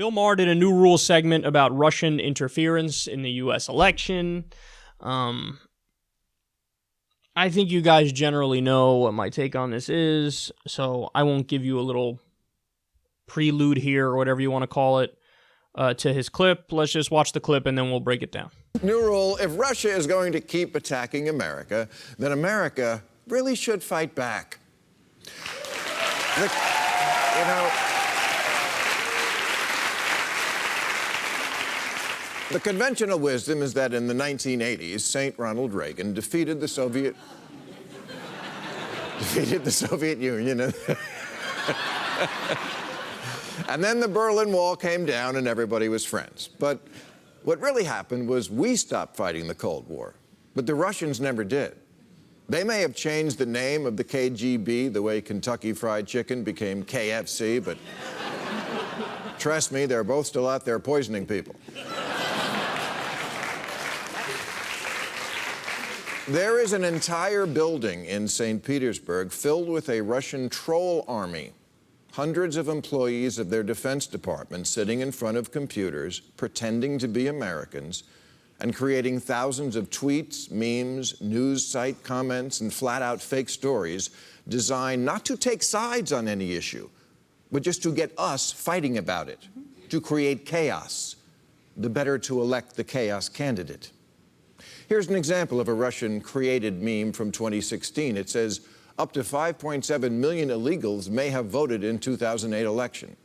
Bill Maher did a new rule segment about Russian interference in the U.S. election. I think you guys generally know what my take on this is, so I won't give you a little prelude here, or whatever you want to call it, to his clip. Let's just watch the clip, and then we'll break it down. New rule: if Russia is going to keep attacking America, then America really should fight back. The conventional wisdom is that in the 1980s, St. Ronald Reagan defeated the Soviet Union. And then the Berlin Wall came down and everybody was friends. But what really happened was we stopped fighting the Cold War, but the Russians never did. They may have changed the name of the KGB the way Kentucky Fried Chicken became KFC, but trust me, they're both still out there poisoning people. There is an entire building in St. Petersburg filled with a Russian troll army. Hundreds of employees of their Defense Department sitting in front of computers, pretending to be Americans, and creating thousands of tweets, memes, news site comments, and flat-out fake stories designed not to take sides on any issue, but just to get us fighting about it, to create chaos, the better to elect the chaos candidate. Here's an example of a Russian-created meme from 2016. It says, up to 5.7 million illegals may have voted in 2008 election.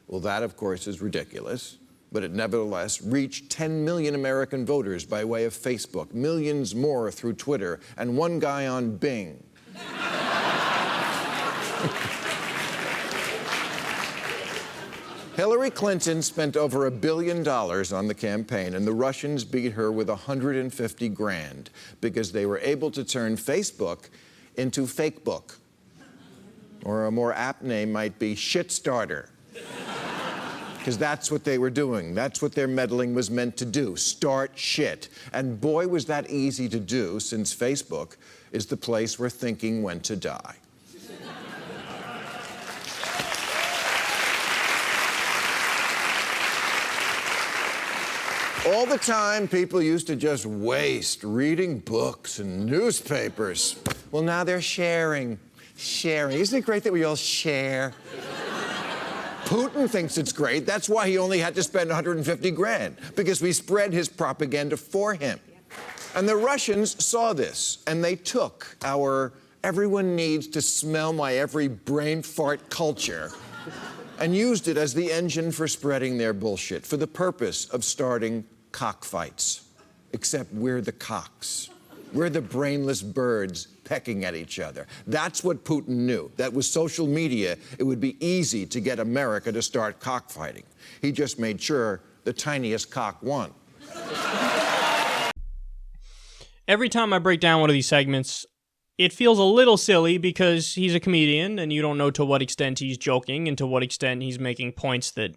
Well, that, of course, is ridiculous, but it nevertheless reached 10 million American voters by way of Facebook, millions more through Twitter, and one guy on Bing. Hillary Clinton spent over $1 billion on the campaign, and the Russians beat her with 150 grand because they were able to turn Facebook into Fakebook. Or a more apt name might be Shitstarter. Because that's what they were doing. That's what their meddling was meant to do, start shit. And boy, was that easy to do, since Facebook is the place where thinking went to die. All the time people used to just waste reading books and newspapers. Well, now they're sharing. Isn't it great that we all share? Putin thinks it's great. That's why he only had to spend 150 grand, because we spread his propaganda for him. And the Russians saw this, and they took our everyone needs to smell my every brain fart culture and used it as the engine for spreading their bullshit, for the purpose of starting cockfights. Except we're the cocks. We're the brainless birds pecking at each other. That's what Putin knew. That with social media, it would be easy to get America to start cockfighting. He just made sure the tiniest cock won. Every time I break down one of these segments, it feels a little silly because he's a comedian and you don't know to what extent he's joking and to what extent he's making points that,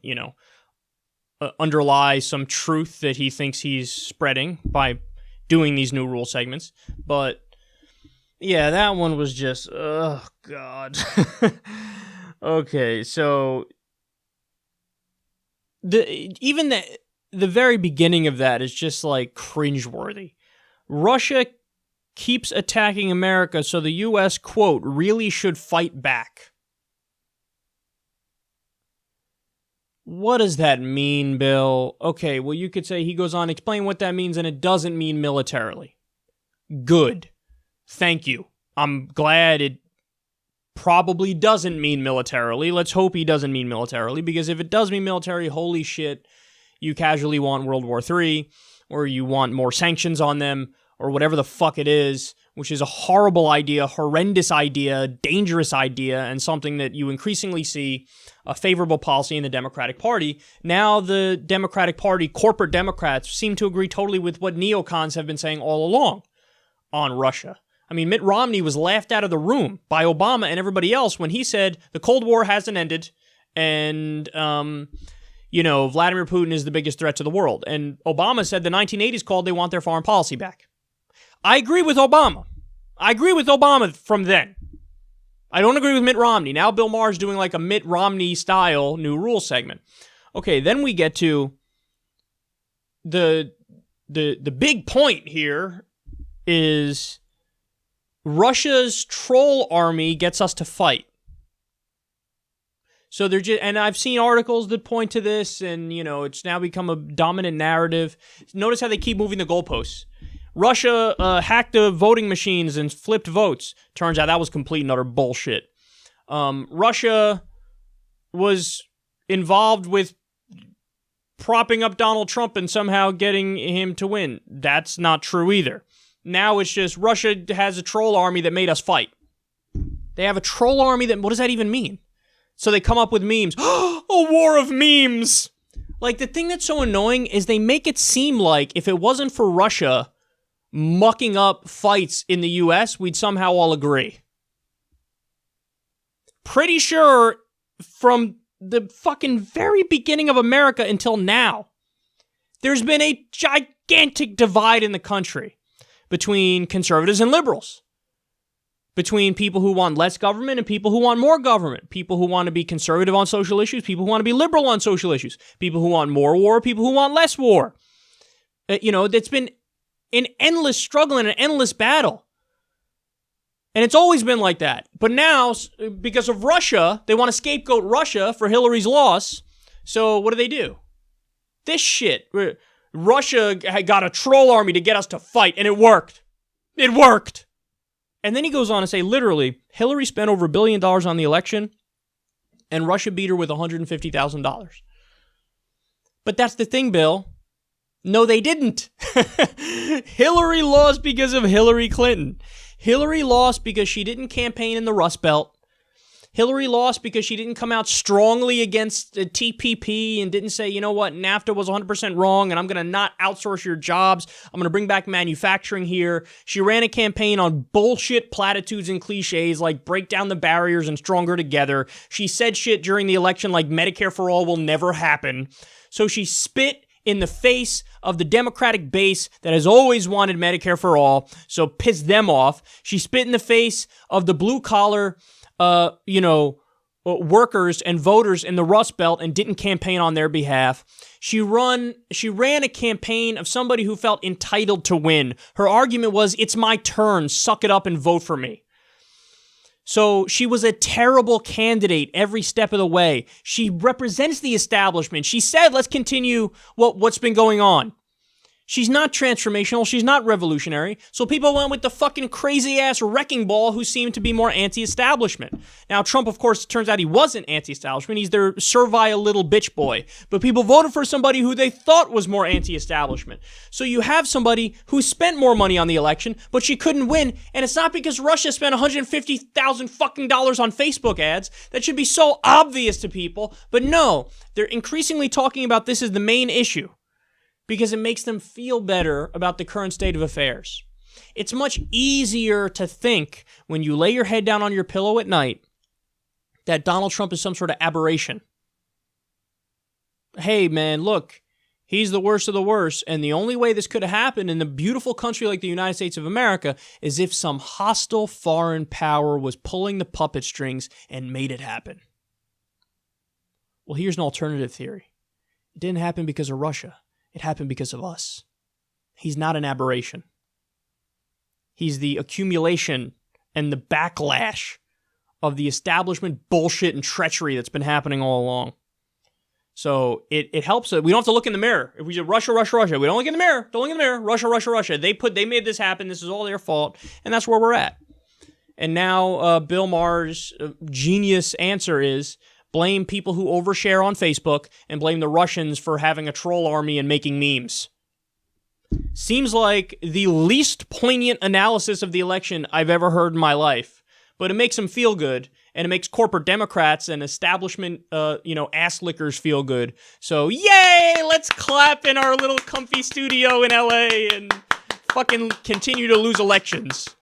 underlie some truth that he thinks he's spreading by doing these new rule segments. But yeah, that one was just, oh God. Okay, so the very beginning of that is just like cringeworthy. Russia keeps attacking America, so the U.S., quote, really should fight back. What does that mean, Bill? Okay, well, you could say, he goes on, explain what that means, and it doesn't mean militarily. Good. Thank you. I'm glad it probably doesn't mean militarily. Let's hope he doesn't mean militarily, because if it does mean military, holy shit, you casually want World War III, or you want more sanctions on them, or whatever the fuck it is, which is a horrible idea, horrendous idea, dangerous idea, and something that you increasingly see a favorable policy in the Democratic Party. Now the Democratic Party, corporate Democrats, seem to agree totally with what neocons have been saying all along on Russia. I mean, Mitt Romney was laughed out of the room by Obama and everybody else when he said the Cold War hasn't ended and, Vladimir Putin is the biggest threat to the world. And Obama said the 1980s called, they want their foreign policy back. I agree with Obama. I agree with Obama from then. I don't agree with Mitt Romney. Now Bill Maher's doing like a Mitt Romney-style new rule segment. Okay, then we get to the big point here is Russia's troll army gets us to fight. So they're just, and I've seen articles that point to this, and it's now become a dominant narrative. Notice how they keep moving the goalposts. Russia hacked the voting machines and flipped votes. Turns out that was complete and utter bullshit. Russia was involved with propping up Donald Trump and somehow getting him to win. That's not true either. Now it's just Russia has a troll army that made us fight. They have a troll army what does that even mean? So they come up with memes. A war of memes! Like, the thing that's so annoying is they make it seem like if it wasn't for Russia mucking up fights in the U.S., we'd somehow all agree. Pretty sure from the fucking very beginning of America until now, there's been a gigantic divide in the country between conservatives and liberals. Between people who want less government and people who want more government. People who want to be conservative on social issues, people who want to be liberal on social issues. People who want more war, people who want less war. That's been an endless struggle and an endless battle. And it's always been like that. But now, because of Russia, they want to scapegoat Russia for Hillary's loss. So what do? This shit. Russia got a troll army to get us to fight, and it worked. It worked. And then he goes on to say, literally, Hillary spent over $1 billion on the election, and Russia beat her with $150,000. But that's the thing, Bill. No, they didn't. Hillary lost because of Hillary Clinton. Hillary lost because she didn't campaign in the Rust Belt. Hillary lost because she didn't come out strongly against the TPP and didn't say, you know what, NAFTA was 100% wrong and I'm going to not outsource your jobs. I'm going to bring back manufacturing here. She ran a campaign on bullshit platitudes and cliches like break down the barriers and stronger together. She said shit during the election like Medicare for all will never happen. So she spit in the face of the Democratic base that has always wanted Medicare for all, so pissed them off. She spit in the face of the blue-collar workers and voters in the Rust Belt and didn't campaign on their behalf. She ran a campaign of somebody who felt entitled to win. Her argument was, it's my turn, suck it up and vote for me. So she was a terrible candidate every step of the way. She represents the establishment. She said, let's continue what's been going on. She's not transformational. She's not revolutionary. So people went with the fucking crazy-ass wrecking ball who seemed to be more anti-establishment. Now, Trump, of course, turns out he wasn't anti-establishment. He's their servile little bitch boy. But people voted for somebody who they thought was more anti-establishment. So you have somebody who spent more money on the election, but she couldn't win. And it's not because Russia spent $150,000 fucking dollars on Facebook ads. That should be so obvious to people. But no, they're increasingly talking about this as the main issue, because it makes them feel better about the current state of affairs. It's much easier to think when you lay your head down on your pillow at night that Donald Trump is some sort of aberration. Hey, man, look, he's the worst of the worst, and the only way this could have happened in a beautiful country like the United States of America is if some hostile foreign power was pulling the puppet strings and made it happen. Well, here's an alternative theory. It didn't happen because of Russia. It happened because of us. He's not an aberration. He's the accumulation and the backlash of the establishment bullshit and treachery that's been happening all along. So it helps us. We don't have to look in the mirror. If we say Russia, Russia, Russia, we don't look in the mirror. Don't look in the mirror. Russia, Russia, Russia. They made this happen. This is all their fault. And that's where we're at. And now Bill Maher's genius answer is, blame people who overshare on Facebook and blame the Russians for having a troll army and making memes. Seems like the least poignant analysis of the election I've ever heard in my life, but it makes them feel good, and it makes corporate Democrats and establishment, ass lickers feel good. So, yay! Let's clap in our little comfy studio in LA and fucking continue to lose elections.